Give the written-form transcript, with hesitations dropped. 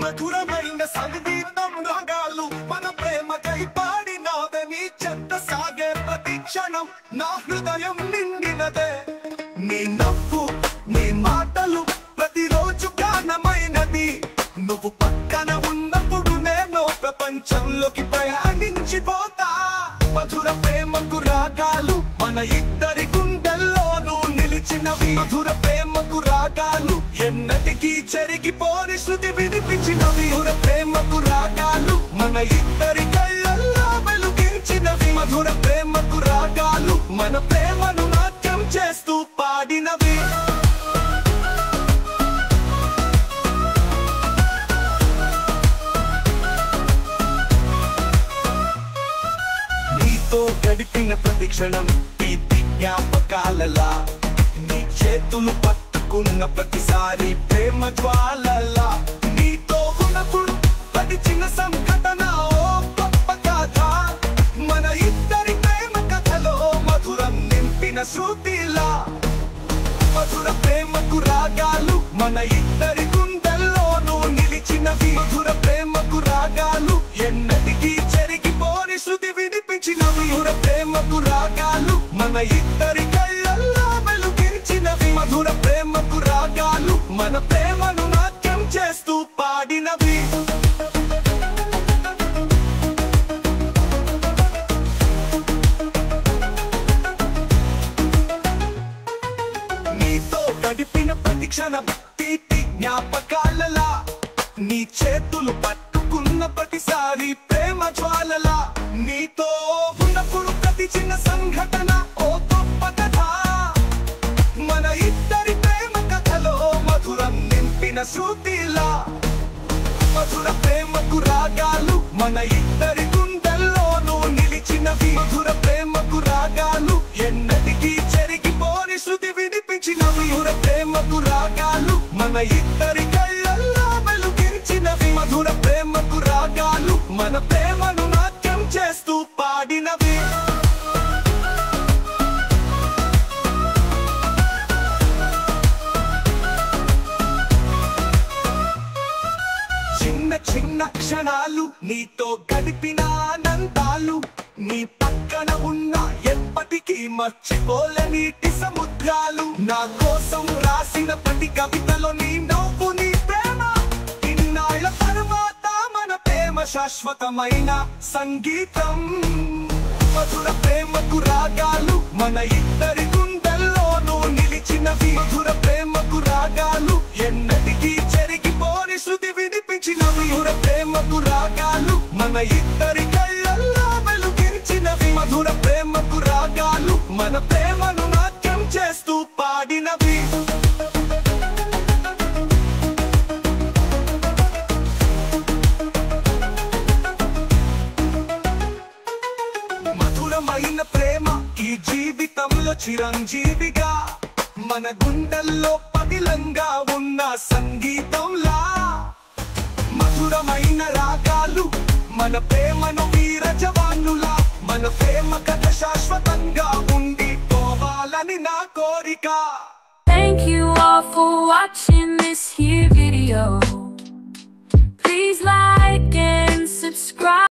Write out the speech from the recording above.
మధురమైన సంగీతం రాగాలు మన ప్రేమకై పాడినావే నీ చెంత సాగే ప్రతి క్షణం నా హృదయం నిండినదే నీ నవ్వు నీ మాటలు ప్రతిరోజు గానమైనది నువ్వు పక్కన ఉన్నప్పుడు నేను ప్రపంచంలోకి ప్రయాణించిపోతా మధుర ప్రేమకు రాగాలు మన ఇద్దరి గుండెల్లోనూ నిలిచినవి మధుర ప్రేమకు రాగాలు ఎన్నటికీ చెరిగిపోని శృతి వినిపించినవి మధుర ప్రేమకు రాగాలు మన ఇద్దరి కళ్ళల్లో వెలుగించినవి మధుర ప్రేమకు రాగాలు మన ప్రేమను నాట్యం చేస్తూ పాడినవి నీతో గడిపిన ప్రతి క్షణం తీపి జ్ఞాపకాలలా నీ చేతులు పట్టుకున్న ప్రతిసారి ప్రేమ జ్వాలలా నీతో ఉన్నప్పుడు ప్రతి చిన్న సంఘటన ఓ గొప్ప కథ మన ఇద్దరి ప్రేమ కథలో మధురం నింపిన శృతిలా మధుర ప్రేమకు రాగాలు మన ఇద్దరి గుండెల్లోనూ నిలిచినవి మధుర ప్రేమకు రాగాలు ఎన్నటికీ చెరిగిపోని శృతి వినిపించినవి మధుర ప్రేమకు రాగాలు మన ఇద్దరి కళ్ళల్లో వెలుగించినవి మధుర ప్రేమకు రాగాలు మన ప్రేమను నాట్యం చేస్తూ పాడినవి నీతో గడిపిన ప్రతి క్షణం తీపి జ్ఞాపకాలలా నీ చేతులు పట్టుకున్న ప్రతిసారి ప్రేమ జ్వాలలా నీతో ఉన్నప్పుడు ప్రతి చిన్న సంఘటన ఓ గొప్ప కథ మన ఇద్దరి ప్రేమ కథలో మధురం నింపిన శృతిలా మధుర ప్రేమకు రాగాలు మన ఇద్దరి గుండెల్లోనూ నిలిచినవి మధుర ప్రేమకు రాగాలు ఎన్నటికీ చెరిగిపోని శృతి వినిపించినవి మధుర ప్రేమకు రాగాలు మన ఇద్దరి కళ్ళల్లో వెలుగించినవి మధుర ప్రేమకు రాగాలు మన ప్రేమను నాట్యం చేస్తూ పాడినవి చిన్న చిన్న క్షణాలు నీతో గడిపిన ఆనందాలు నీ పక్కన ఉన్న ఎప్పటికీ మర్చిపోలేని సముద్రాలు నా కోసం రాసిన ప్రతి కవితలో నీ నవ్వు నీ ప్రేమ ఇన్నాళ్ల తరువాత మన ప్రేమ శాశ్వతమైన సంగీతం మధుర ప్రేమకు రాగాలు మన ఇద్దరి గుండెల్లోనూ నిలిచినవి మధుర ప్రేమకు రాగాలు ఎన్నటికీ చెరిగిపోని శృతి వినిపించినవి మధుర ప్రేమకు రాగాలు మన ఇద్దరి కళ్ళల్లో వెలుగించినవి మధుర ప్రేమకు రాగాలు మన ప్రేమను నాట్యం చేస్తూ పాడినవి మధురమైన ప్రేమ ఈ జీవితంలో చిరంజీవిగా మన గుండెల్లో పదిలంగా ఉన్న సంగీతంలా మధురమైన రాగాలు మన ప్రేమను వీర జవానులా మన ప్రేమ కథ శాశ్వతంగా ఉండిపోవాలని నా కోరిక. Thank you all for watching this here video. Please like and subscribe.